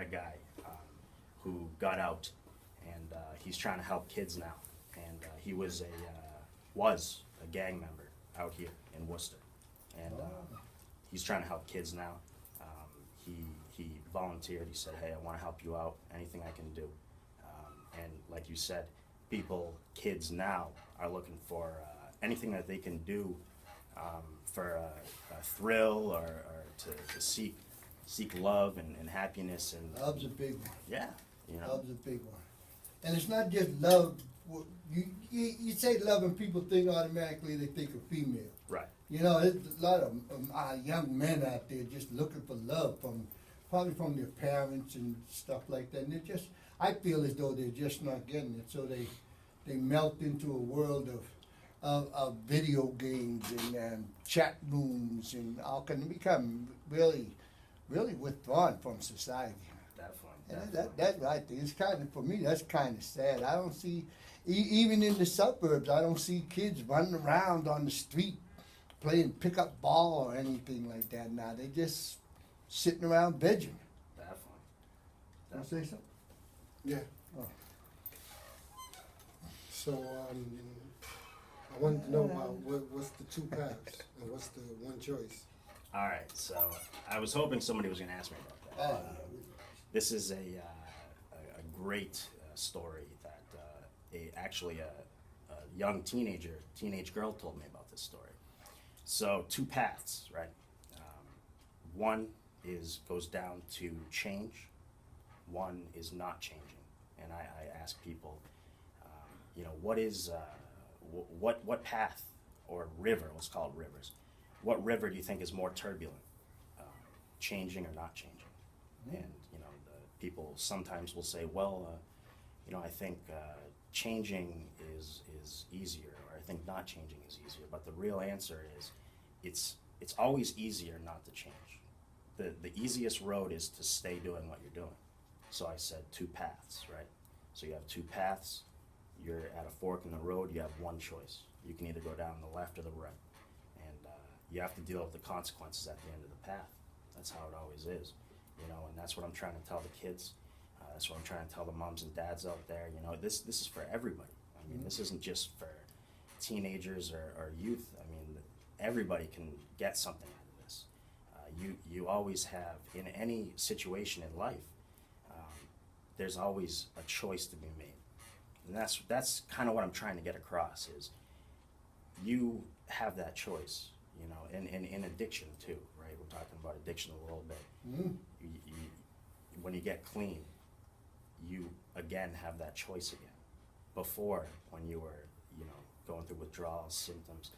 a guy who got out, and he's trying to help kids now. And he was a gang member out here in Worcester, and he's trying to help kids now. He volunteered. He said, "Hey, I want to help you out. Anything I can do." And like you said, kids now are looking for anything that they can do for a thrill or to seek love and happiness. And Love's a big one. yeah, you know. Love's a big one. And it's not just love. You say love and people think automatically they think of female. Right. You know, there's a lot of young men out there just looking for love probably from their parents and stuff like that. And they're just, I feel as though they're just not getting it. So they melt into a world of video games and chat rooms and all kind of become really, really withdrawn from society. Definitely. And that's what I think. It's kind of, for me, that's kind of sad. I don't see, even in the suburbs, I don't see kids running around on the street playing pickup ball or anything like that now. They just sitting around vegging. Definitely. Want to say something? Yeah. Oh. So I wanted to know what's the two paths and what's the one choice. All right. So I was hoping somebody was going to ask me about that. This is a great story that actually a young teenage girl told me about this story. So two paths, right? One goes down to change. One is not changing. And I ask people, what is what path or river? Let's call it rivers. What river do you think is more turbulent, changing or not changing? And the people sometimes will say, well, I think changing is easier, or I think not changing is easier. But the real answer is, it's always easier not to change. The easiest road is to stay doing what you're doing. So I said two paths, right? So you have two paths. You're at a fork in the road. You have one choice. You can either go down the left or the right, and you have to deal with the consequences at the end of the path. That's how it always is, and that's what I'm trying to tell the kids. That's what I'm trying to tell the moms and dads out there. This is for everybody. I mean, this isn't just for teenagers or youth. I mean, everybody can get something out of this. You always have, in any situation in life, there's always a choice to be made. And that's kind of what I'm trying to get across is you have that choice, and in addiction too, right? We're talking about addiction a little bit. When you get clean, you again have that choice again. Before, when you were, going through withdrawals, symptoms,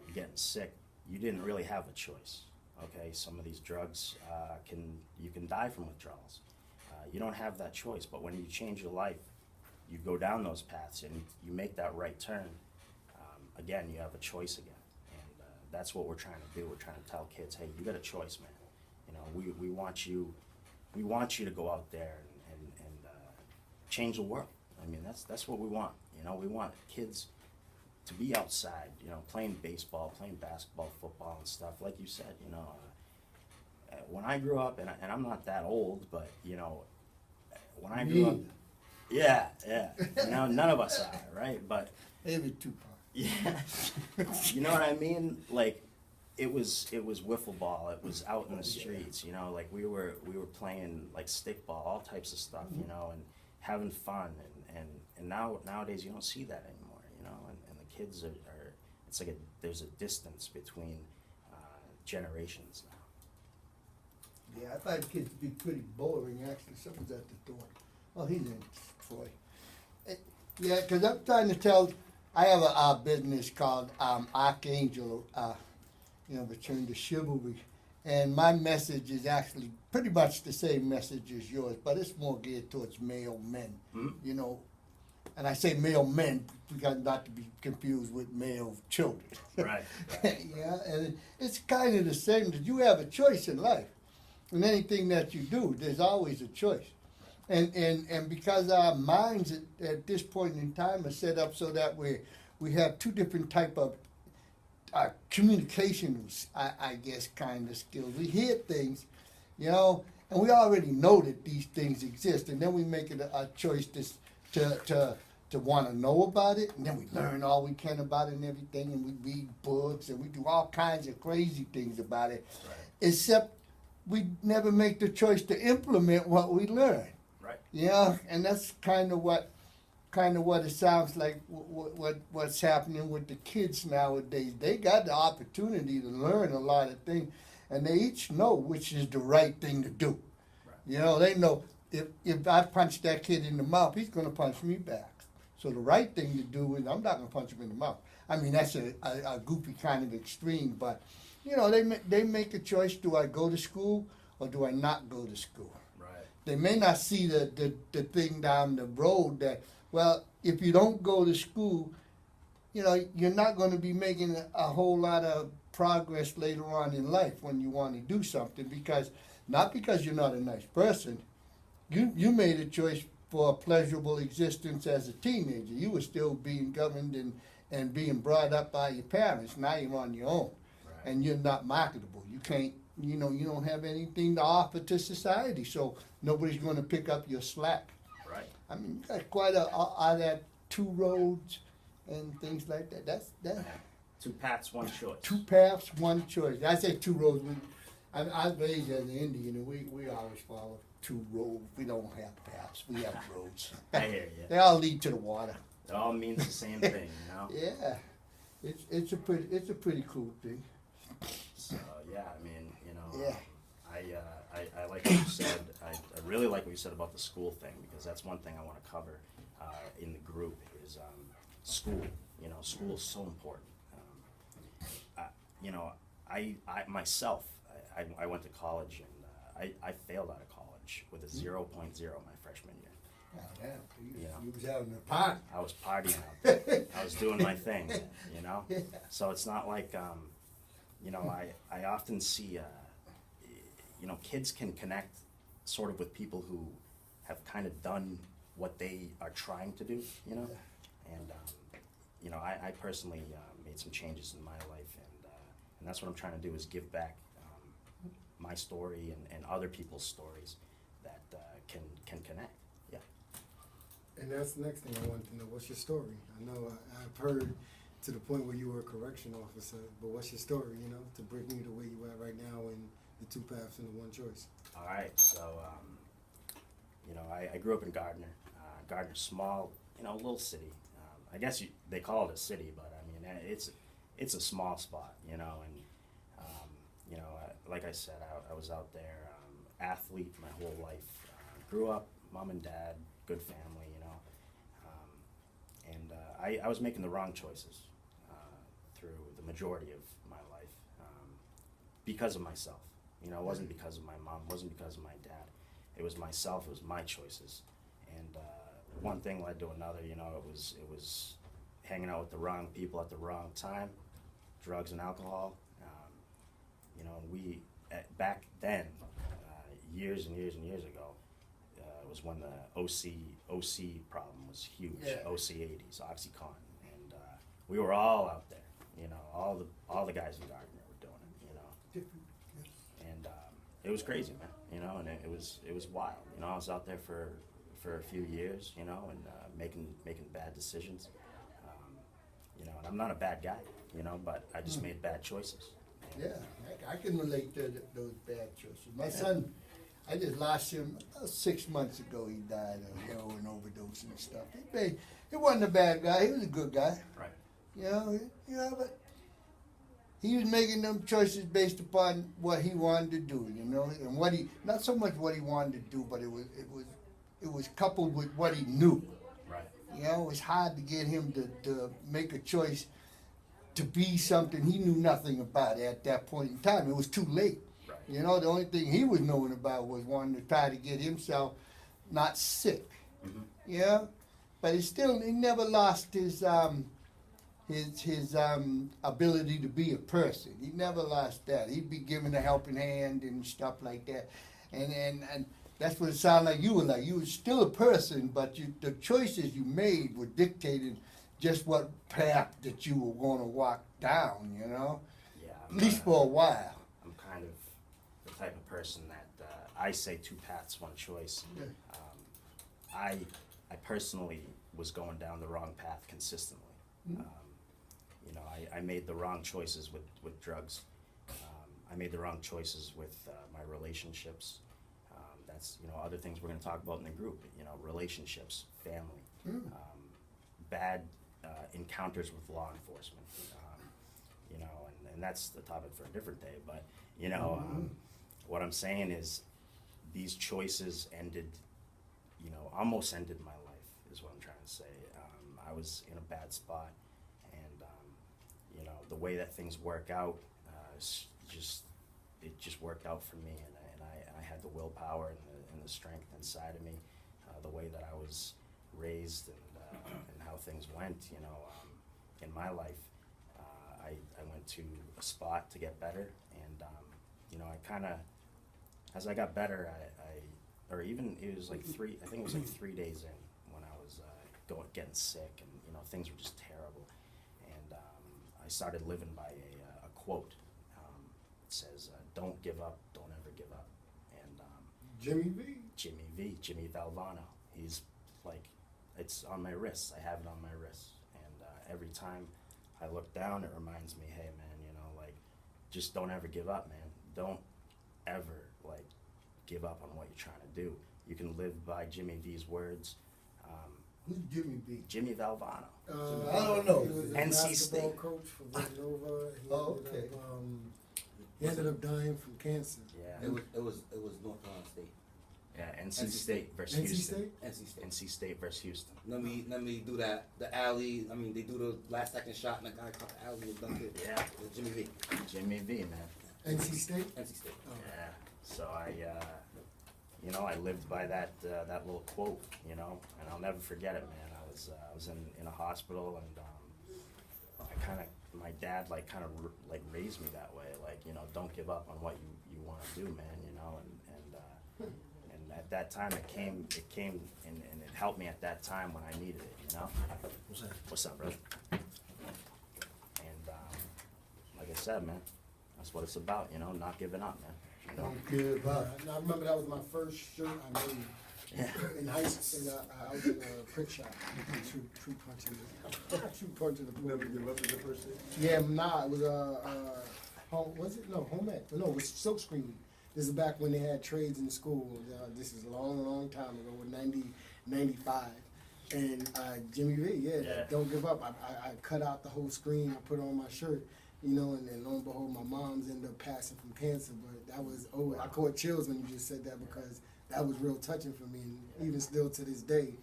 you're getting sick, you didn't really have a choice, okay? Some of these drugs, you can die from withdrawals. You don't have that choice, but when you change your life, you go down those paths and you make that right turn, again, you have a choice again. And that's what we're trying to do. We're trying to tell kids, hey, you got a choice, man. We want you to go out there and change the world. I mean, that's what we want. We want kids to be outside, playing baseball, playing basketball, football and stuff. Like you said, when I grew up, and I'm not that old, but, when I grew up, yeah, none of us are, right? But Maybe Tupac. yeah, you know what I mean? Like, it was wiffle ball. It was out in the streets, like we were playing like stickball, all types of stuff, and having fun. And nowadays you don't see that anymore, and the kids are it's like there's a distance between generations now. Yeah, I find kids to be pretty boring. Actually, someone's at the door. Oh, he's in Troy. Yeah, because I'm trying to tell. I have a business called Archangel, Return to Chivalry, and my message is actually pretty much the same message as yours, but it's more geared towards male men. Mm-hmm. And I say male men because not to be confused with male children. Right. Yeah, and it's kind of the same. That you have a choice in life. In anything that you do, there's always a choice. And because our minds at this point in time are set up so that we have two different type of communications, I guess, kind of skills. We hear things, and And we already know that these things exist, and then we make it a choice to want to know about it, and then we learn all we can about it and everything, and we read books, and we do all kinds of crazy things about it, Right. except we never make the choice to implement what we learn. Right. Yeah, and that's kind of what it sounds like. What's happening with the kids nowadays? They got the opportunity to learn a lot of things, and they each know which is the right thing to do. Right. You know, they know if I punch that kid in the mouth, he's going to punch me back. So the right thing to do is I'm not going to punch him in the mouth. I mean, that's a goofy kind of extreme, but you know, they make a choice: do I go to school or do I not go to school? Right. They may not see the thing down the road that, well, if you don't go to school, you know, you're not going to be making a whole lot of progress later on in life when you want to do something, not because you're not a nice person. You made a choice for a pleasurable existence as a teenager. You were still being governed and being brought up by your parents. Now you're on your own. Right. And you're not marketable. You can't, you know, you don't have anything to offer to society, so nobody's going to pick up your slack. Right. I mean, you got quite are there 2 roads and things like that. That's that. 2 paths, 1 choice. 2 paths, 1 choice. I say 2 roads. I was raised as an Indian, and we always follow 2 roads. We don't have paths. We have roads. I hear you. They all lead to the water. It all means the same thing, you know. Yeah, it's a pretty cool thing. So yeah, I mean, you know, Yeah. I like what you said. I really like what you said about the school thing, because that's one thing I want to cover in the group is school. You know, school is so important. You know, I myself, I went to college, and I failed out of college with a 0.0 my freshman year. Yeah, Yeah. you was having a party. I was partying out there. I was doing my thing, you know? Yeah. So it's not like, you know, I often see, you know, kids can connect sort of with people who have kind of done what they are trying to do, you know? And, you know, I personally made some changes in my life, and that's what I'm trying to do is give back my story and other people's stories that can connect. Yeah. And that's the next thing I wanted to know. What's your story? I know I've heard to the point where you were a correction officer, but what's your story, you know, to bring you to where you are right now in the 2 paths and the 1 choice? All right, so, you know, I grew up in Gardner. Gardner's small, you know, little city. I guess they call it a city, but I mean, it's a small spot, you know, and, you know, like I said, I was out there, athlete my whole life. Grew up, mom and dad, good family, you know, and I was making the wrong choices through the majority of my life because of myself. You know, it wasn't because of my mom, it wasn't because of my dad. It was myself, it was my choices. And one thing led to another, you know, it was hanging out with the wrong people at the wrong time, drugs and alcohol. You know, back then, years and years and years ago, was when the OC problem was huge. Yeah. OC80s, OxyContin, and we were all out there. You know, all the guys in Gardner were doing it. You know, and it was crazy, man. You know, and it was wild. You know, I was out there for a few years. You know, and making bad decisions. You know, and I'm not a bad guy. You know, but I just made bad choices. Yeah, I can relate to those bad choices. My son, I just lost him 6 months ago. He died of heroin overdose and stuff. He wasn't a bad guy. He was a good guy. Right. You know, but he was making them choices based upon what he wanted to do. You know, and not so much what he wanted to do, but it was coupled with what he knew. Right. You know, it was hard to get him to make a choice to be something he knew nothing about at that point in time. It was too late. Right. You know, the only thing he was knowing about was wanting to try to get himself not sick. Mm-hmm. Yeah, but he never lost his ability to be a person. He never lost that. He'd be giving a helping hand and stuff like that, and that's what it sounded like you were like. You were still a person, but the choices you made were dictated just what path that you were going to walk down, you know? Yeah. At least for a while. I'm kind of the type of person that I say two paths, one choice. Yeah. I personally was going down the wrong path consistently. You know, I made the wrong choices with drugs. I made the wrong choices with my relationships. That's, you know, other things we're going to talk about in the group. You know, relationships, family, bad encounters with law enforcement. You know, and that's the topic for a different day. But you know, what I'm saying is, these choices ended. You know, almost ended my life, is what I'm trying to say. I was in a bad spot, and you know, the way that things work out, it just worked out for me, and I had the willpower and the strength inside of me, the way that I was raised, and how things went. You know, in my life, I went to a spot to get better, and you know, I kind of, as I got better, or even it was like I think it was like 3 days in when I was getting sick, and you know, things were just terrible, and I started living by a quote. It says, "Don't give up, don't ever give up," and Jimmy Valvano. He's like, it's on my wrist. I have it on my wrist, and every time I look down, it reminds me, hey man, you know, like, just don't ever give up, man. Don't ever like give up on what you're trying to do. You can live by Jimmy V's words. Who's Jimmy V? Jimmy Valvano. I don't know. He was a NC basketball State. coach for Villanova. Okay. He ended up dying from cancer. Yeah. It was North Carolina State. Yeah, NC State versus NC Houston. State? NC State. NC State versus Houston. Let me do that. The alley. I mean, they do the last second shot, and the guy caught the alley and dunked it. Yeah. With Jimmy V. Jimmy V, man. NC State? NC State. Oh. Yeah. So you know, I lived by that little quote, you know, and I'll never forget it, man. I was in a hospital, and my dad kind of raised me that way, like, you know, don't give up on what you want to do, man, you know, and at that time it came and it helped me at that time when I needed it, you know. What's up, brother? And like I said, man, that's what it's about, you know, not giving up, man. You know? Don't give up. I remember that was my first shirt I made. Yeah. In high school, I was in a print shop. True punching the Never give up is the first thing. Yeah, nah, it was was it? No, home ec. No, it was silk screening. This is back when they had trades in school. This is a long time ago, in 95. And Jimmy V, Yeah. don't give up. I cut out the whole screen. I put it on my shirt, you know, and then lo and behold, my mom's ended up passing from cancer. But that was, I caught chills when you just said that, because that was real touching for me. And even still to this day,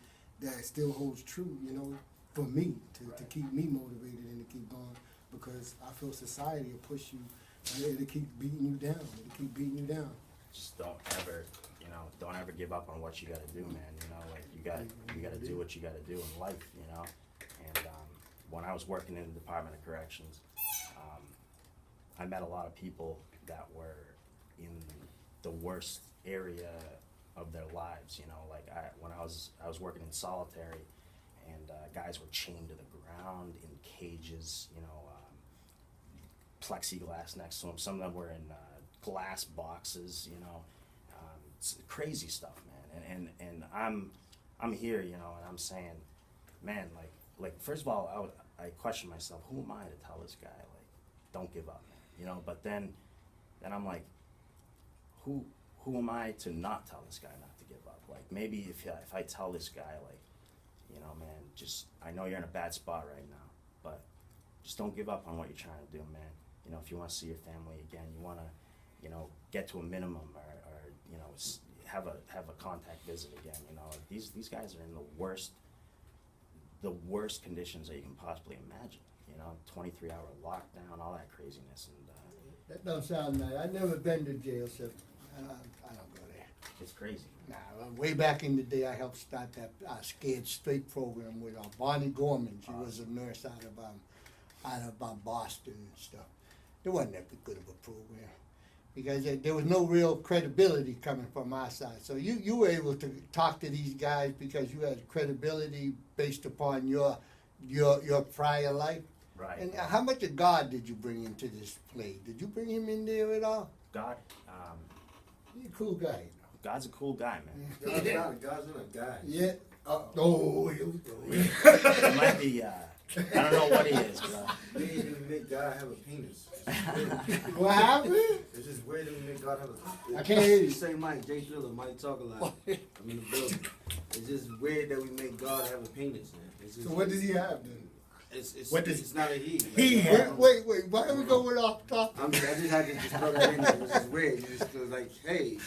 that still holds true, you know, for me, to keep me motivated and to keep going, because I feel society will push you, it'll keep beating you down. It'll keep beating you down. Just don't ever give up on what you gotta do, man. You know, like, you gotta do what you gotta do in life, you know. And when I was working in the Department of Corrections, I met a lot of people that were in the worst area of their lives, you know. Like, when I was working in solitary, and guys were chained to the ground in cages, you know, plexiglass next to them. Some of them were in glass boxes, you know. It's crazy stuff, man. And I'm here, you know, and I'm saying, man, like first of all, I question myself, who am I to tell this guy, like, don't give up, man, you know? But then I'm like, who am I to not tell this guy not to give up? Like, maybe if I tell this guy, like, you know, man, just, I know you're in a bad spot right now, but just don't give up on what you're trying to do, man. You know, if you want to see your family again, you want to, you know, get to a minimum, or you know, have a contact visit again. You know, these guys are in the worst conditions that you can possibly imagine. You know, 23-hour lockdown, all that craziness, and That don't sound nice. I've never been to jail, so I don't go there. it's crazy. Nah, way back in the day, I helped start that Scared Straight program with Bonnie Gorman. She was a nurse out of Boston and stuff. It wasn't that good of a program, because there was no real credibility coming from our side. So you were able to talk to these guys because you had credibility based upon your prior life. Right. And how much of God did you bring into this play? Did you bring him in there at all? God, You're a cool guy, you know. God's a cool guy, man. God's not a guy. Yeah. Oh, here we go. He might be. I don't know what he is, bro. We ain't even make God have a penis. What happened? It's just weird that we make God have a. I can't hear you. Say Mike, Jay Thriller, Mike talk a lot. I'm in the building. It's just weird that we make God have a penis, man. It's just, So what does he have then? It's not a he. Wait, why are we going off topic? I just had to just throw that in there. It's just weird. It just feels like, hey,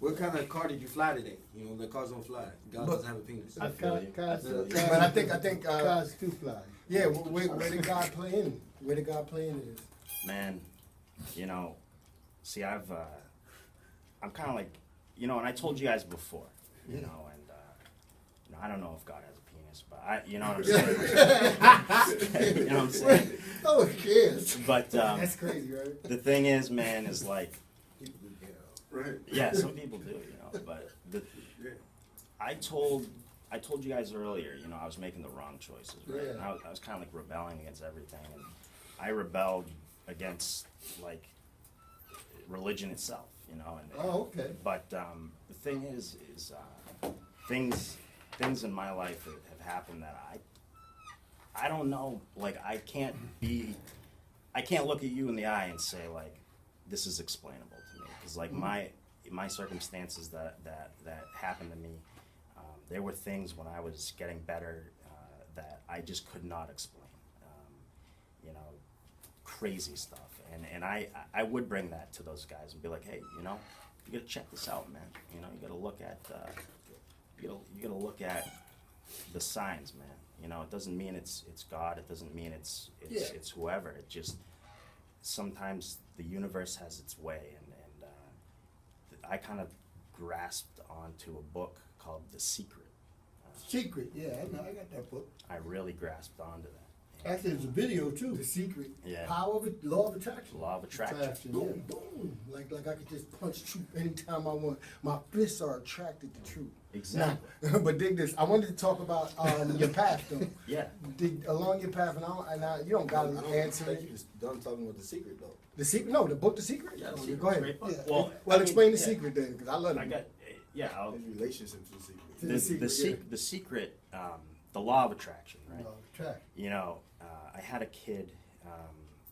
what kind of car did you fly today? You know, the cars don't fly. God doesn't have a penis. I feel you. But I think Cars too fly. yeah. Where did God play in? Where did God play in this? Man, you know, see, I'm kind of like, you know, and I told you guys before, you know, and you know, I don't know if God has a penis, but you know what I'm saying. You know what I'm saying. Oh, kids. But That's crazy, right? the thing is, man, is like, Right. yeah, some people do, you know, but I told you guys earlier, you know, I was making the wrong choices, right? Yeah. And I was kind of like rebelling against everything, and I rebelled against like religion itself, you know. And Oh, okay. but the thing is things in my life have happened that I don't know. Like I can't look at you in the eye and say like this is explainable to me, because like my circumstances that happened to me, there were things when I was getting better that I just could not explain. You know, crazy stuff, and I would bring that to those guys and be like, hey, you know, you gotta check this out, man. You know, you gotta look at you gotta look at the signs, man. You know, it doesn't mean it's God. It doesn't mean it's whoever. It just sometimes the universe has its way, and I kind of grasped onto a book called The Secret. Secret, yeah, I know, I got that book. I really grasped onto that. Actually, there's a video too. The secret. Yeah. Power of it, law of attraction. Law of attraction. Boom, boom. Like I could just punch truth anytime I want. My fists are attracted to truth. Exactly. Now, but dig this. I wanted to talk about your path though. Yeah. Along your path, and you don't got I to don't answer think it. you just done talking about the secret though. The secret? No, the book, The Secret. Yeah, The Oh, Secret's go ahead. great book. Yeah. Well, Well, I mean, explain The yeah. Secret then, because I love it. I got I'll, His relationship to the secret. the secret, the law of attraction, right? No, track. You know, I had a kid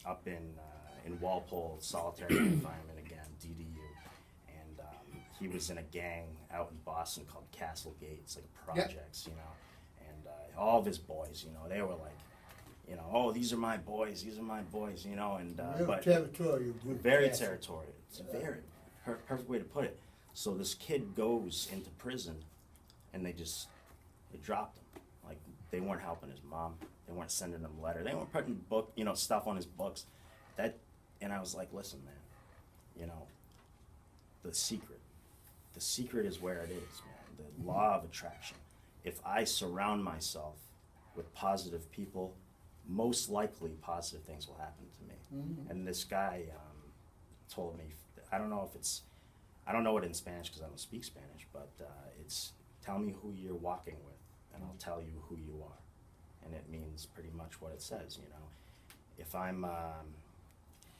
up in Walpole, solitary confinement again, DDU, and he was in a gang out in Boston called Castlegate. It's like projects, you know, and all of his boys, you know, they were like, you know, oh, these are my boys, you know, and Real but territorial group. very Yes. territorial. It's a very perfect way to put it. So this kid goes into prison, and they dropped him. Like they weren't helping his mom. They weren't sending him letters. They weren't putting stuff on his books. And I was like, listen, man, you know, the secret is where it is, man. The law of attraction. If I surround myself with positive people, most likely positive things will happen to me. Mm-hmm. And this guy told me, I don't know it in Spanish because I don't speak Spanish, but it's tell me who you're walking with, and I'll tell you who you are. And it means pretty much what it says, you know. If I'm,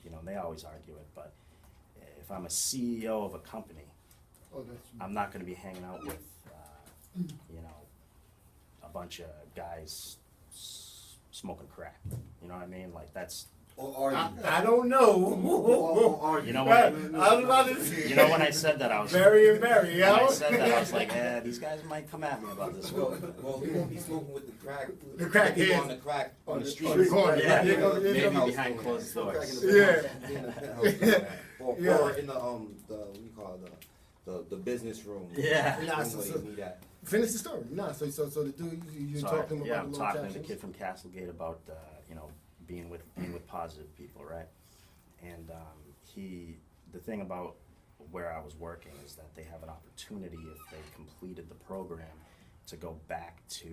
you know, they always argue it, but if I'm a CEO of a company, Oh, that's. I'm not going to be hanging out with, you know, a bunch of guys smoking crack. You know what I mean? Like that's. Or are you? I don't know. Or are You know Right. what? I was about to say. You know when I said that I was. Very and very, When I yo. said that I was like, these guys might come at me about this. Well, we won't be smoking with the crack. The crack people is- on the crack on on the the street. corner. Yeah, Yeah, yeah, maybe yeah. behind closed doors. Yeah. Or in the what do you call it, the business room. Yeah. Nah, Room so- where so- they meet at. Finish the story. Nah, so the dude you're So, talking about. yeah, I'm the talking to the attractions? kid from Castlegate about you know being with positive people, right? And the thing about where I was working is that they have an opportunity if they completed the program to go back to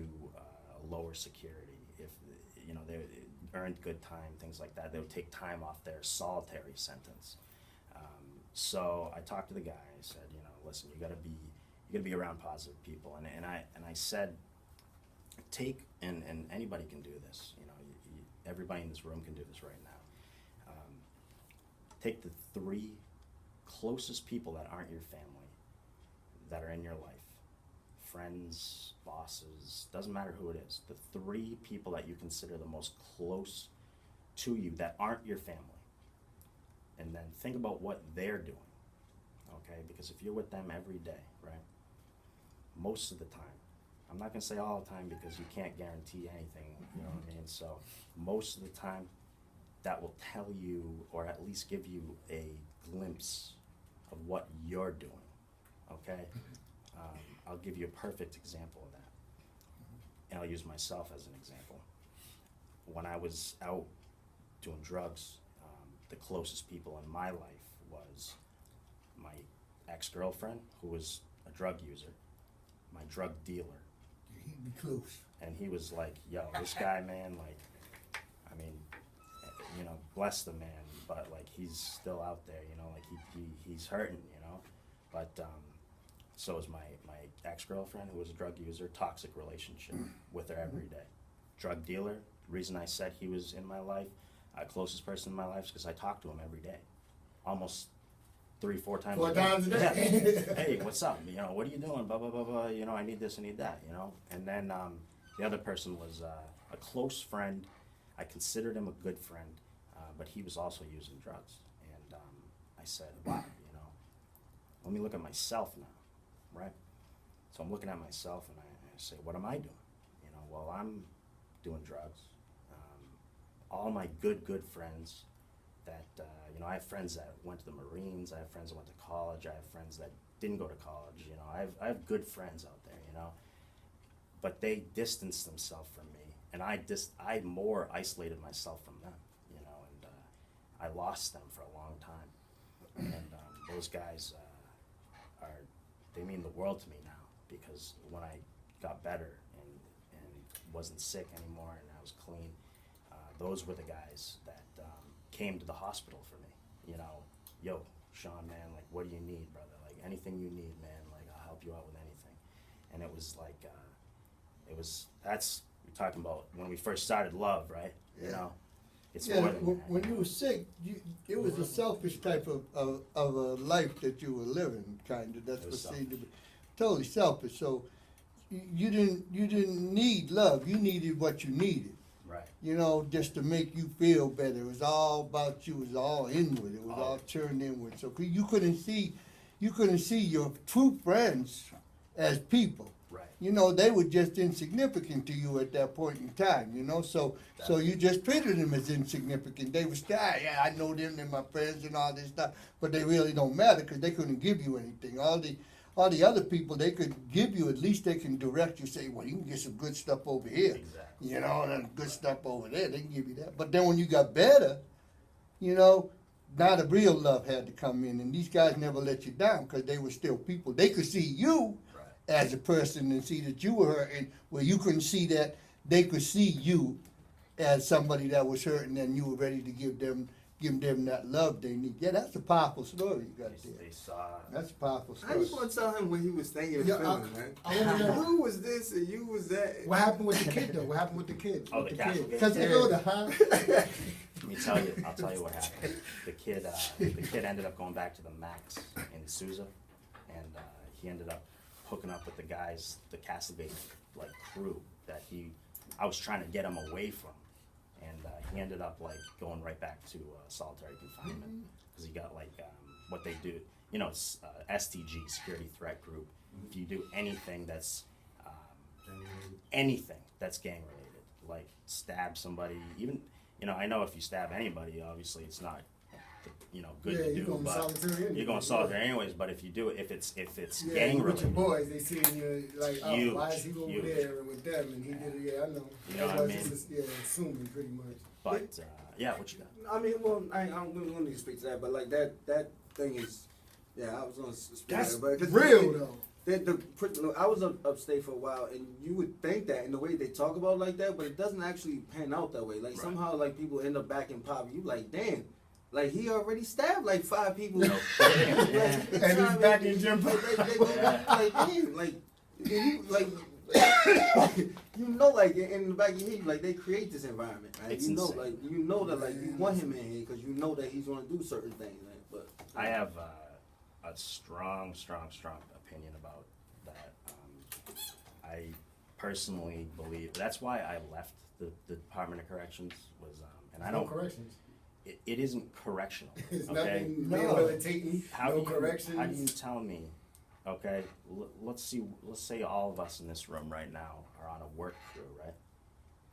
lower security. If you know they earned good time, things like that, they would take time off their solitary sentence. So I talked to the guy. I said, you know, listen, you got to be around positive people, and I said, take and anybody can do this. You know, everybody in this room can do this right now. Take the 3 closest people that aren't your family, that are in your life, friends, bosses, doesn't matter who it is, the 3 people that you consider the most close to you that aren't your family, and then think about what they're doing, okay? Because if you're with them every day, right, most of the time, I'm not gonna say all the time because you can't guarantee anything, you know what I mean? So most of the time, that will tell you, or at least give you a glimpse of what you're doing, okay? I'll give you a perfect example of that. And I'll use myself as an example. When I was out doing drugs, the closest people in my life was my ex-girlfriend, who was a drug user, my drug dealer. He'd be close. And he was like, yo, this guy, man, like, I mean, you know, bless the man, but like he's still out there, you know, like he's hurting, you know. But so is my ex-girlfriend, who was a drug user, toxic relationship with her every day. Drug dealer, reason I said he was in my life, closest person in my life, is because I talk to him every day, almost 3-4 times 4 a day. times a day. Yeah. Hey, what's up? You know, what are you doing? Blah, blah, blah, blah. You know, I need this, I need that, you know. And then the other person was a close friend. I considered him a good friend, but he was also using drugs. And I said, wow, you know, let me look at myself now, right? So I'm looking at myself and I say, what am I doing? You know, well, I'm doing drugs. All my good friends that, you know, I have friends that went to the Marines, I have friends that went to college, I have friends that didn't go to college, you know, I have good friends out there, you know, but they distanced themselves from me, and I more isolated myself from them, you know, and I lost them for a long time, and those guys they mean the world to me now, because when I got better and wasn't sick anymore and I was clean, those were the guys that came to the hospital for me. You know, yo, Sean, man, like, what do you need, brother? Like, anything you need, man, like, I'll help you out with anything. And it was like, that's, we're talking about when we first started love, right? You know, it's Yeah, more than that. when you were sick, it was a selfish type of a life that you were living, kind of. That's It what was seemed to be totally selfish. So you didn't need love. You needed what you needed. Right. You know, just to make you feel better. It was all about you. It was all inward. It was Oh. all turned inward. So you couldn't see your true friends as people. Right. You know, they were just insignificant to you at that point in time, you know, so you just treated them as insignificant. They was, yeah, I know them, they're my friends and all this stuff, but they really don't matter because they couldn't give you anything. All the other people, they could give you, at least they can direct you, say, well, you can get some good stuff over here. Exactly. You know, and good stuff over there, they can give you that. But then when you got better, you know, now the real love had to come in, and these guys never let you down because they were still people. They could see you as a person and see that you were hurting, where you couldn't see that. They could see you as somebody that was hurting, and you were ready to give them that love they need. Yeah, that's a powerful story you got there. They saw. That's a powerful I story. just want to tell him what he was thinking and Yeah, feeling, man. I wanna know. You was this and you was that. What happened with the kid though? What happened with the kid? Oh, With the Castle Gate. Because they Yeah. go to huh? Let me tell you. I'll tell you what happened. The kid ended up going back to the Max in Sousa, and he ended up hooking up with the guys, the Castlegate like crew that I was trying to get him away from, and he ended up like going right back to solitary confinement because he got like what they do. You know, it's STG, security threat group. If you do anything that's gang related, like stab somebody, even, you know, I know if you stab anybody, obviously it's not, you know, good Yeah, to you're do, going but solitary anyway. you're going solitary anyways. But if you do it, if it's Yeah, gang with your related, boys, they see you like, oh, Huge, why is he over huge. there with them? And he did it. Yeah, I know. You know what I Everybody's mean? just, yeah, assuming pretty much. but yeah, what you got? I mean, well, I don't need to speak to that, but like that thing is, yeah, I was gonna speak That's to that, but real though. I was upstate for a while, and you would think that in the way they talk about it like that, but it doesn't actually pan out that way. Like Right. somehow, like people end up back in poverty. You like, damn, like he already stabbed like 5 people. No. Like, And he's back in gym. like, damn, like you like. You know, like in the back of your head, like they create this environment, right? It's you know, insane. like you know that, like you want him in here because you know that he's gonna do certain things, right? But I have a strong opinion about that. I personally believe that's why I left the Department of Corrections was, and I No don't. corrections. It isn't correctional. It's Okay. nothing No. rehabilitating, How no do you, corrections. How do you tell me? Okay, let's say all of us in this room right now are on a work crew, right?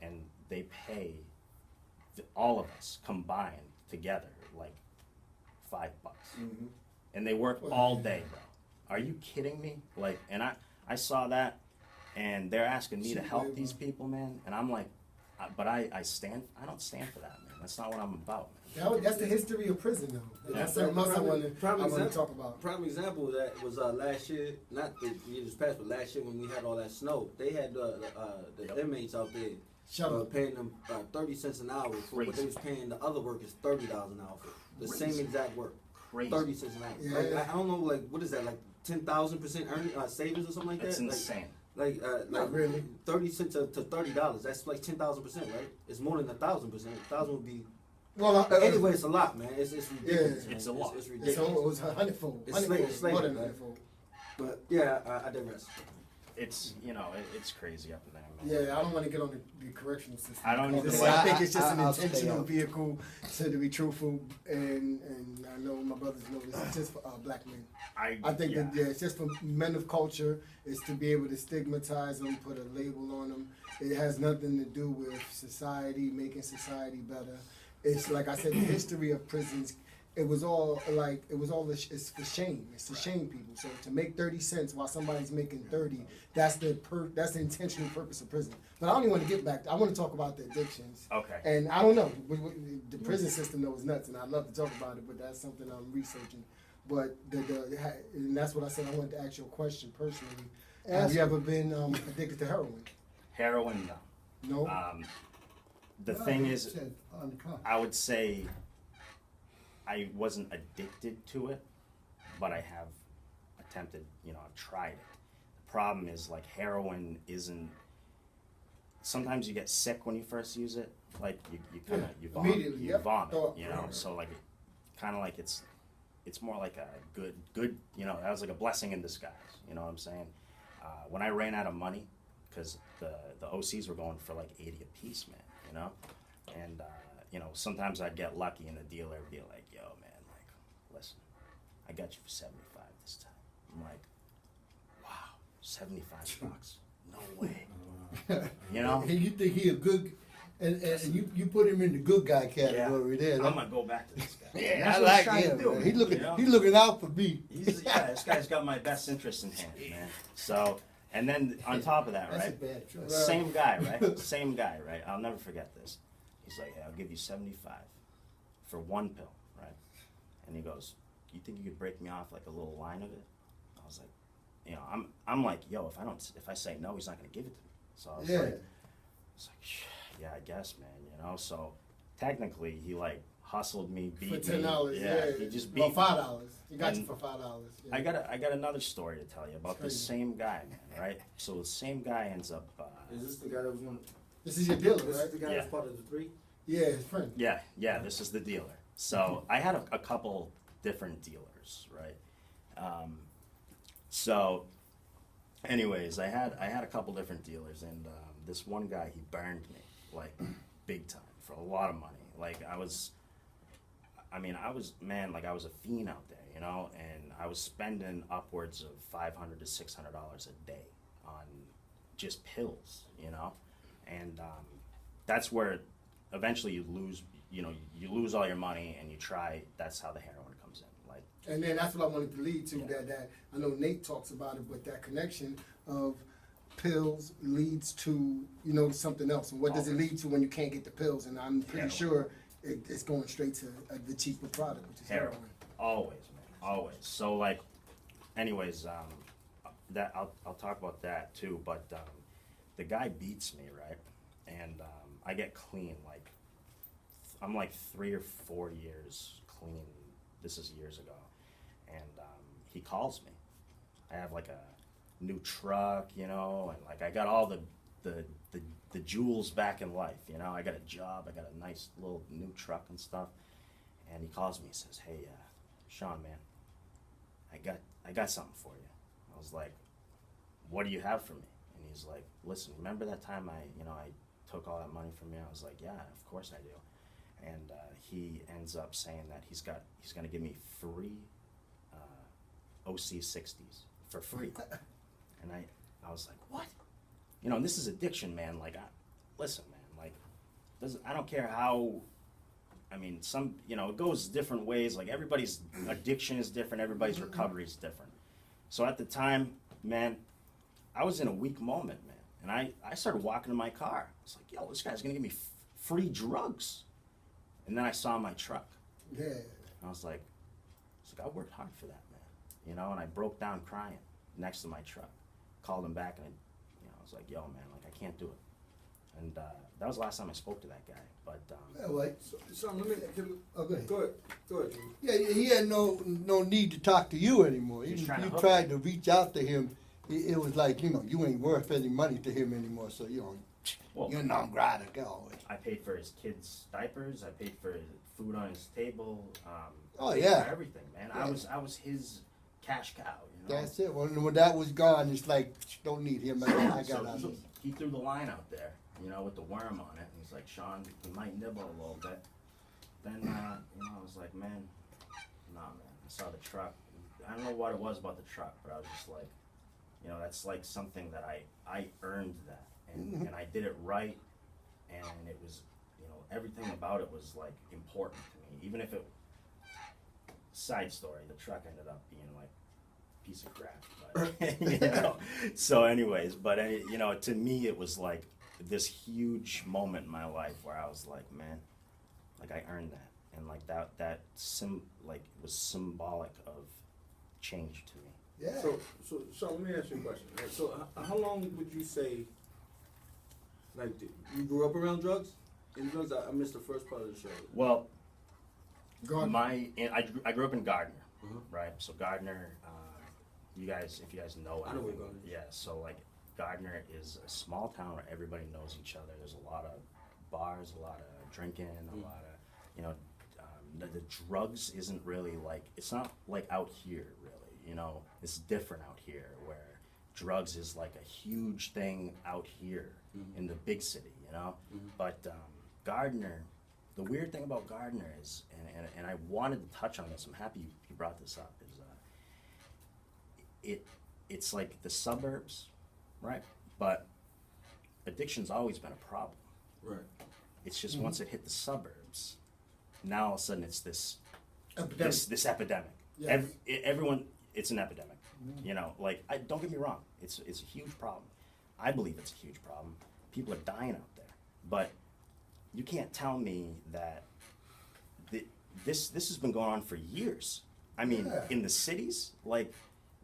And they pay all of us combined together like $5, and they work all day, bro. Are you kidding me? Like, and I saw that, and they're asking me to help these people, man, and I'm like, but I don't stand for that, man. That's not what I'm about, man. That's the history of prison, though. And Yeah. that's something else I want to talk about. Prime example of that was last year, not the years past, but last year when we had all that snow. They had the inmates out there paying them 30 cents an hour for what they was paying the other workers $30 an hour for the same exact work. Crazy. 30 cents an hour. Yeah. Like, I don't know, like what is that? Like 10,000% savings or something like That's that. insane. Like Not really. 30 cents to $30. That's like 10,000%, right? It's more than 1,000%. 1,000 would be. Well, Anyway, it's a lot, man. It's ridiculous. Yeah. Man. It's a lot. It's So ridiculous. it was a hundredfold. It's slavery, More than man. hundredfold. But yeah, I digress. It's it's crazy up in there, man. Yeah, I don't want to get on the correctional system. I don't because either. I think it's just an I'll stay intentional out. vehicle to be truthful, and I know my brothers know this. It's just for black men. I think that it's just for men of culture. It's to be able to stigmatize them, put a label on them. It has nothing to do with society, making society better. It's like I said, the history of prisons. It's for shame. It's to shame people. So to make 30 cents while somebody's making 30, that's the intentional purpose of prison. But I don't even want to get back. I want to talk about the addictions. Okay. And I don't know. The prison system though is nuts, and I'd love to talk about it, but that's something I'm researching. But and that's what I said. I wanted to ask you a question personally. Have you ever been addicted to heroin? Heroin, no. No. The Well, thing it is, said on the contrary. I would say I wasn't addicted to it, but I have attempted, I've tried it. The problem is, like, heroin isn't, sometimes you get sick when you first use it, like, you kind of, you vomit, immediately, yep. vomit, Thought, so, like, kind of like it's more like a good, that was like a blessing in disguise, you know what I'm saying? When I ran out of money, because the OCs were going for like 80 a piece, man, and sometimes I'd get lucky and the dealer would be like, yo, man, like, listen, I got you for 75 this time. I'm like, wow, 75 bucks, no way, You think he a good, and you put him in the good guy category there. I'm gonna go back to this guy. Yeah, That's I what like he's trying him. to do, Man. man, He's looking out for me. This guy's got my best interest in hand, man. So, and then on top of that, That's right? a bad choice. Same guy, right? Same guy, right? I'll never forget this. He's like, hey, I'll give you 75 for one pill, right? And he goes, you think you could break me off like a little line of it? I was like, I'm like, yo, if I say no, he's not gonna give it to me. So I was like, yeah, I guess, man, So technically, he like hustled me, beat For me. $10, yeah. He just beat me. $5. He got you And for $5. Yeah. I got another story to tell you about the Crazy. same guy, man. Right? So the same guy ends up. Is this the guy that was one? This is your dealer, This right? is the guy Yeah. that's part of the three. Yeah, his friend. Yeah. This is the dealer. So I had a couple different dealers, right? So, anyways, I had a couple different dealers, and this one guy, he burned me like big time for a lot of money. Like I was a fiend out there, and I was spending upwards of $500 to $600 a day on just pills, and that's where eventually you lose all your money and you try. That's how the heroin comes in. Like, And then that's what I wanted to lead to. That I know Nate talks about it, but that connection of pills leads to something else. And what does it lead to when you can't get the pills? And I'm pretty sure it's going straight to the cheaper product, which is heroin. Always, man, always. So like, anyways, that I'll talk about that too. But the guy beats me, right? And I get clean. Like, I'm like 3 or 4 years clean. This is years ago, and he calls me. I have like a new truck, and like I got all the jewels back in life, I got a job, I got a nice little new truck and stuff, and he calls me and says, hey, Sean, man, I got something for you. I was like, what do you have for me? And he's like, listen, remember that time I took all that money from you? I was like, yeah, of course I do. And he ends up saying that he's gonna give me free OC 60s for free. And I was like, what? You know, and this is addiction, man. Like, listen, man, like, I don't care how, I mean, it goes different ways. Like, everybody's addiction is different, everybody's recovery is different. So at the time, man, I was in a weak moment, man. And I started walking to my car. I was like, yo, this guy's gonna give me free drugs. And then I saw my truck. Yeah. And I was like, I worked hard for that, man. You know, and I broke down crying next to my truck. Called him back and I was like, yo, man, like, I can't do it. And that was the last time I spoke to that guy. But Wait. So let me. Go ahead. Go ahead. Yeah, he had no need to talk to you anymore. He's Even trying if to you hook tried to reach out to him, it was like, you ain't worth any money to him anymore. So, well, you're non grata, go. I paid for his kids' diapers. I paid for his food on his table. Oh, I paid yeah. for everything, man. Yeah. I was his cash cow. You know? That's it. When that was gone, it's like, don't need him. I got So others. he threw the line out there, with the worm on it. And he's like, Sean, he might nibble a little bit. Then, I was like, man, nah, man. I saw the truck. I don't know what it was about the truck, but I was just like, that's like something that I earned that. And I did it right. And it was, everything about it was like important to me. Even if side story, the truck ended up being like a piece of crap. But, So anyways, but to me it was like this huge moment in my life where I was like, man, like I earned that. And like that was symbolic of change to me. Yeah. So let me ask you a question. Right? So how long would you say, like, you grew up around drugs? In drugs, I missed the first part of the show. Well, Gardner. I grew up in Gardner, Uh-huh. right? So Gardner, if you guys know, I know where Gardner is. Yeah, so like Gardner is a small town where everybody knows each other. There's a lot of bars, a lot of drinking, a lot of, the drugs isn't really like, it's not like out here really, it's different out here where drugs is like a huge thing out here in the big city, But Gardner, the weird thing about Gardner is, and I wanted to touch on this, I'm happy you brought this up, is it's like the suburbs, right? But addiction's always been a problem. Right. It's just once it hit the suburbs, now all of a sudden it's this Epidemic. this epidemic. Yeah. Everyone, it's an epidemic. Don't get me wrong, it's a huge problem. I believe it's a huge problem. People are dying out there, but you can't tell me that this has been going on for years. I mean, Yeah. in the cities, like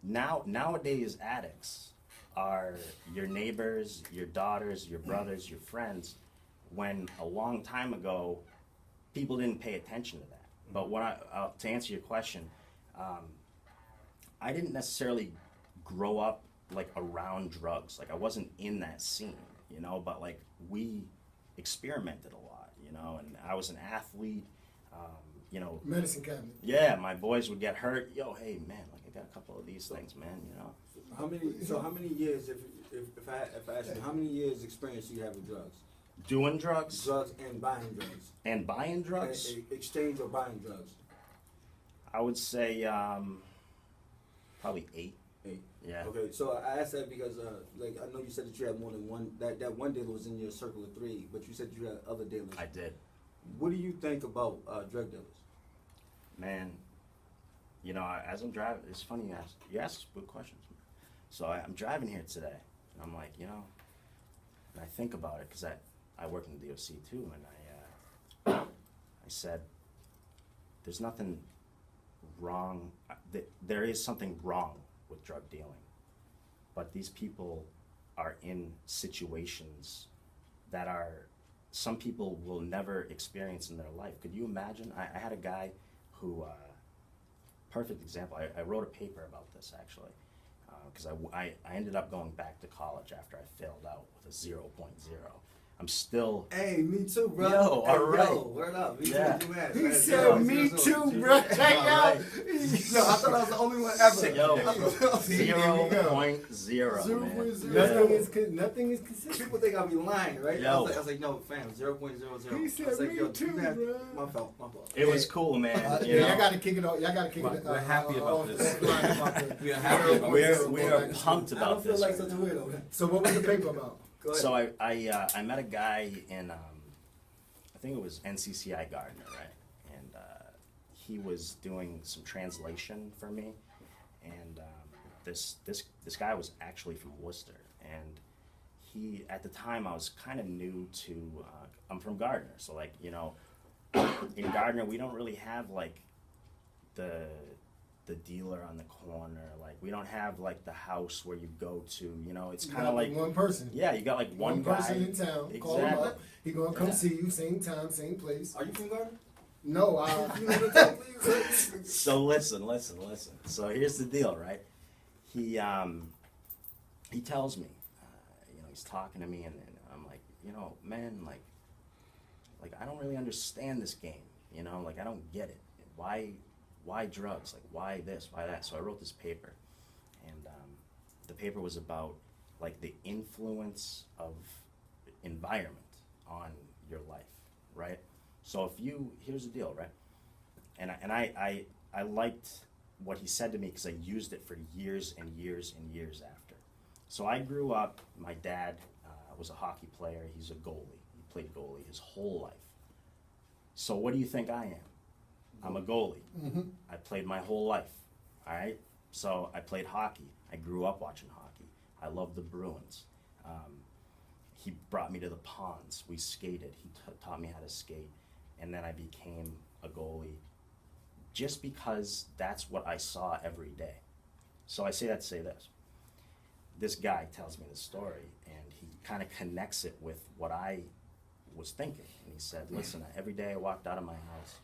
nowadays, addicts are your neighbors, your daughters, your brothers, your friends. When a long time ago, people didn't pay attention to that. But to answer your question, I didn't necessarily grow up like around drugs. Like I wasn't in that scene, but like we experimented a lot, and I was an athlete, Medicine cabinet. yeah, my boys would get hurt. Yo, hey man, like I got a couple of these things, man, How many years, if I ask you, how many years experience do you have with drugs? Doing drugs Drugs and buying drugs. and buying drugs, Exchange or buying drugs. I would say probably 8. 8. Yeah. Okay, so I asked that because, like, I know you said that you had more than one. That one dealer was in your circle of 3, but you said you had other dealers. I did. What do you think about drug dealers? Man, as I'm driving, it's funny you ask good questions. So I'm driving here today, and I'm like, and I think about it because I work in the DOC too, and I said, there's nothing wrong. There is something wrong with drug dealing, but these people are in situations that some people will never experience in their life. Could you imagine? I had a guy who, perfect example, I wrote a paper about this actually, because I ended up going back to college after I failed out with a 0.0. I'm still. Hey, me too, bro. Yo, hey, all right. Yo, word up. Me Yeah. too. You mad? He Man, said, zero, "Me zero, too, zero. bro." Check All out. right. No, I thought I was the only one ever. Yo, Here we go. 0.0, man. 0.0. Yeah. Nothing is consistent. People think I be lying, right? Yo. I was like, no, fam, 0.00. He said, I was like, me yo, too, you have, bro. my fault, my fault. It was cool, man. You Yeah, y'all know? gotta kick it off. Y'all gotta kick it. We're happy about this. We are happy about this. We're pumped I about don't feel this. like right such a now. weirdo. So what was the paper about? Go ahead. So I met a guy in I think it was NCCI Gardner, right? And he was doing some translation for me, and this guy was actually from Worcester, and he at the time I was kind of new to. I'm from Gardner, so like in Gardner we don't really have like the dealer on the corner. Like we don't have like the house where you go to. It's kind of like one person. yeah, you got like one guy. person in town. Call him Exactly. up. He gonna come Yeah. see you, same time, same place. Are you from Gardner? No, You know the talk, please. So listen. So here's the deal, right? He tells me, he's talking to me, and I'm like, man, like I don't really understand this game, like I don't get it. Why drugs? Like why this? Why that? So I wrote this paper, and the paper was about like the influence of environment on your life, right? So here's the deal, right? And I liked what he said to me because I used it for years and years and years after. So I grew up, my dad was a hockey player, he's a goalie. He played goalie his whole life. So what do you think I am? I'm a goalie. Mm-hmm. I played my whole life, all right? So I played hockey. I grew up watching hockey. I love the Bruins. He brought me to the ponds. We skated. He taught me how to skate. And then I became a goalie just because that's what I saw every day. So I say that to say this. This guy tells me this story, and he kind of connects it with what I was thinking. And he said, listen, every day I walked out of my house,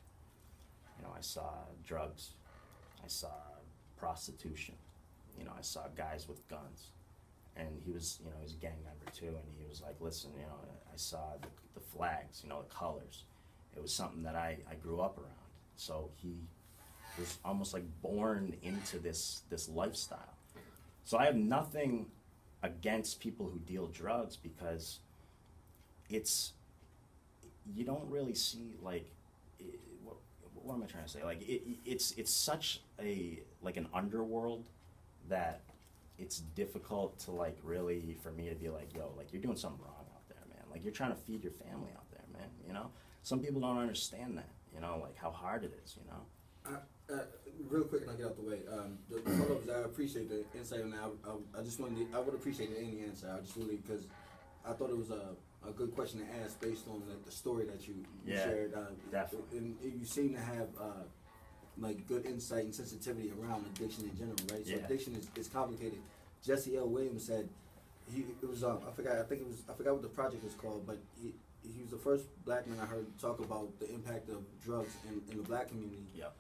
I saw drugs. I saw prostitution. I saw guys with guns. And he was, he was a gang member too, and he was like, listen, I saw the flags, the colors. It was something that I grew up around. So he was almost like born into this lifestyle. So I have nothing against people who deal drugs because you don't really see like, what am I trying to say? Like it's such like an underworld that it's difficult to like really for me to be like, yo, like you're doing something wrong out there, man. Like you're trying to feed your family out there, man. Some people don't understand that, like how hard it is, Real quick, and I get out the way. The follow-ups, I appreciate the insight on that. I would appreciate any answer. I just really, because I thought it was a good question to ask based on the story that you shared. Definitely. And you seem to have like good insight and sensitivity around addiction in general, right? So Yeah. addiction is complicated. Jesse L. Williams said I forgot what the project was called, but he was the first black man I heard talk about the impact of drugs in the black community. Yep.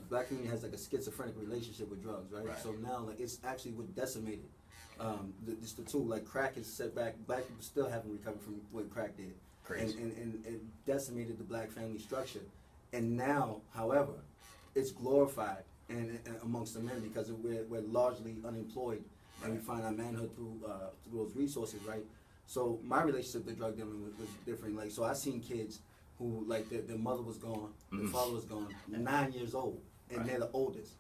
Black community has like a schizophrenic relationship with drugs, right? Right. So now like it's actually what decimated. Just the tool, like crack is set back. Black people still haven't recovered from what crack did. Crazy. And it decimated the black family structure. And now, however, it's glorified and amongst the men because we're largely unemployed and we find our manhood through those resources, right? So my relationship with drug dealing was different. Like, so I seen kids who like their mother was gone, their father was gone, 9 years old, and Right. they're the oldest.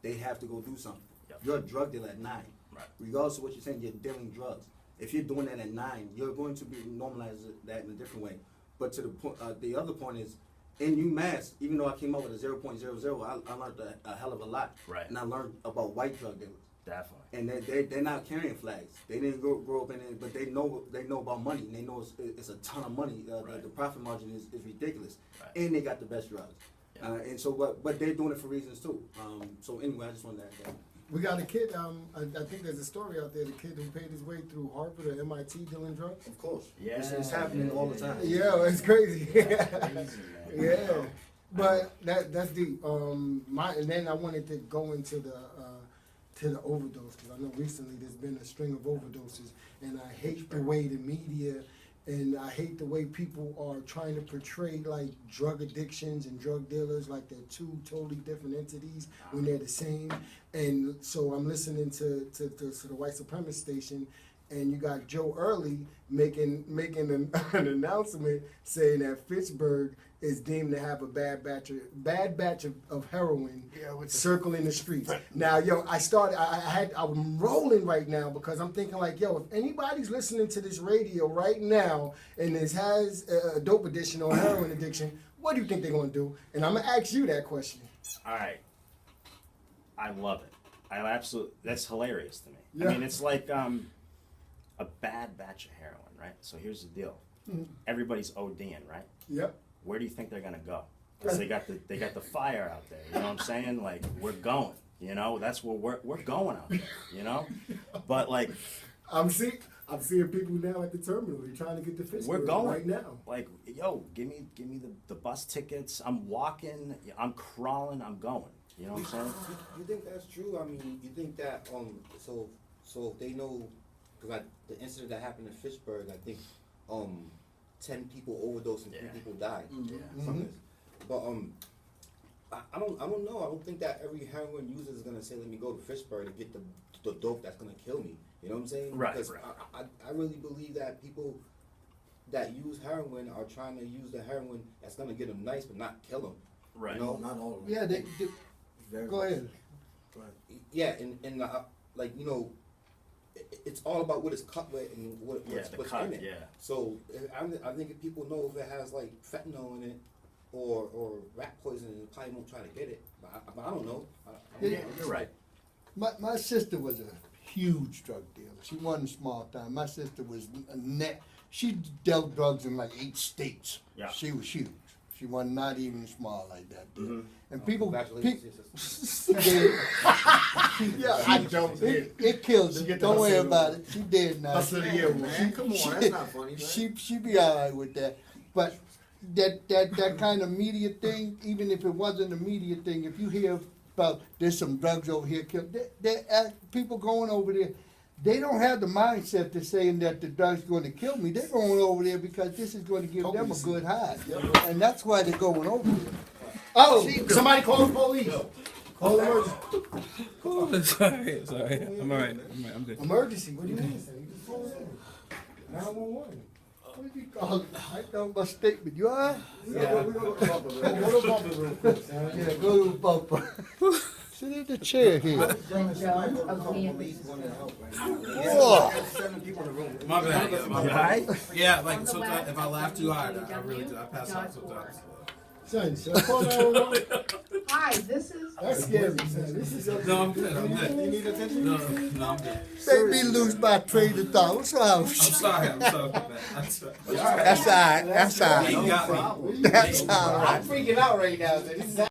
They have to go do something. Yep. You're a drug dealer at 9. Right. Regardless of what you're saying, you're dealing drugs. If you're doing that at 9, you're going to be normalize that in a different way. But to the point, the other point is, in UMass, even though I came up with a 0.00, I learned a hell of a lot. Right. And I learned about white drug dealers. Definitely. And they're not carrying flags. They didn't grow up in it, but they know about money. They know it's a ton of money. Right. The profit margin is ridiculous, Right. and they got the best drugs. Yeah. And so, but they're doing it for reasons too. So anyway, I just wanted to add that. We got a kid, I think there's a story out there, the kid who paid his way through Harvard or MIT dealing drugs. Of course, Yeah. it's happening all the time. Yeah, it's crazy. Crazy, man. Yeah, but that's deep. And then I wanted to go into the overdose because I know recently there's been a string of overdoses, and I hate the way the media And I hate the way people are trying to portray like drug addictions and drug dealers like they're two totally different entities when they're the same. And so I'm listening to the white supremacist station, and you got Joe Early making an announcement saying that Fitchburg is deemed to have a bad batch of heroin circling the streets. Now, yo, I'm rolling right now because I'm thinking like, yo, if anybody's listening to this radio right now and has a dope addiction or heroin addiction, what do you think they're gonna do? And I'm gonna ask you that question. All right. I love it. That's hilarious to me. Yeah. I mean, it's like a bad batch of heroin, right? So here's the deal. Everybody's ODing, right? Yep. Where do you think they're gonna go? Because they got the fire out there. You know what I'm saying? Like, we're going. You know, that's where we're going out there. You know, but like, I'm seeing people now at the terminal. They're trying to get to Fitchburg we're going right now. Like, yo, give me the bus tickets. I'm walking. I'm crawling. I'm going. You know what I'm saying? You think that's true? I mean, you think that so if they know, because the incident that happened in Fitchburg, I think 10 people overdosed and 3 people died. From this. But I don't know. I don't think that every heroin user is gonna say, "Let me go to Fitchburg to get the dope that's gonna kill me." You know what I'm saying? Right. Because Right. I really believe that people that use heroin are trying to use the heroin that's gonna get them nice but not kill them. Right. You know? Not all of them. Yeah, go ahead. Yeah, and like, you know, it's all about what it's cut with and what's in it. Yeah. So I think if people know if it has like fentanyl in it or rat poison, they probably won't try to get it. But I don't know. Yeah, you're right. My sister was a huge drug dealer. She wasn't small time. My sister was she dealt drugs in like 8 states. Yeah. She was huge. She was not even small like that. Mhm. And people, Congratulations, she did. Yeah, I don't. It killed She her. get Don't the worry hustle about it. She did now. Hustle of the year, man. Come on, that's not funny, man. She be all right with that. But that kind of media thing, even if it wasn't a media thing, if you hear about there's some drugs over here, people going over there, they don't have the mindset to saying that the drug's going to kill me. They're going over there because this is going to give them a good high, and that's why they're going over there. Oh, somebody call the police. Call emergency. Sorry. I'm all right. I'm good. Emergency. What do you mean? You just call it 911. What do you call it? I know my statement. You all right? Yeah. We're going to bumper. Go to bumper real quick. Yeah, go to the bumper. Sit in the chair here. Whoa. 7 people in the room. My bad. Yeah, my bad. Right? Yeah, like sometimes if I laugh too hard, I really do. I pass out sometimes. Son, should I call 911? Hi, this is. That's scary, son. This is No, I'm good. I'm You good. need attention? No, I'm good. Made me lose my train of thought. What's wrong? I'm sorry. I'm sorry about that. I'm sorry. That's all right. That's all You right. got me. That's all right. I'm freaking out right now. This is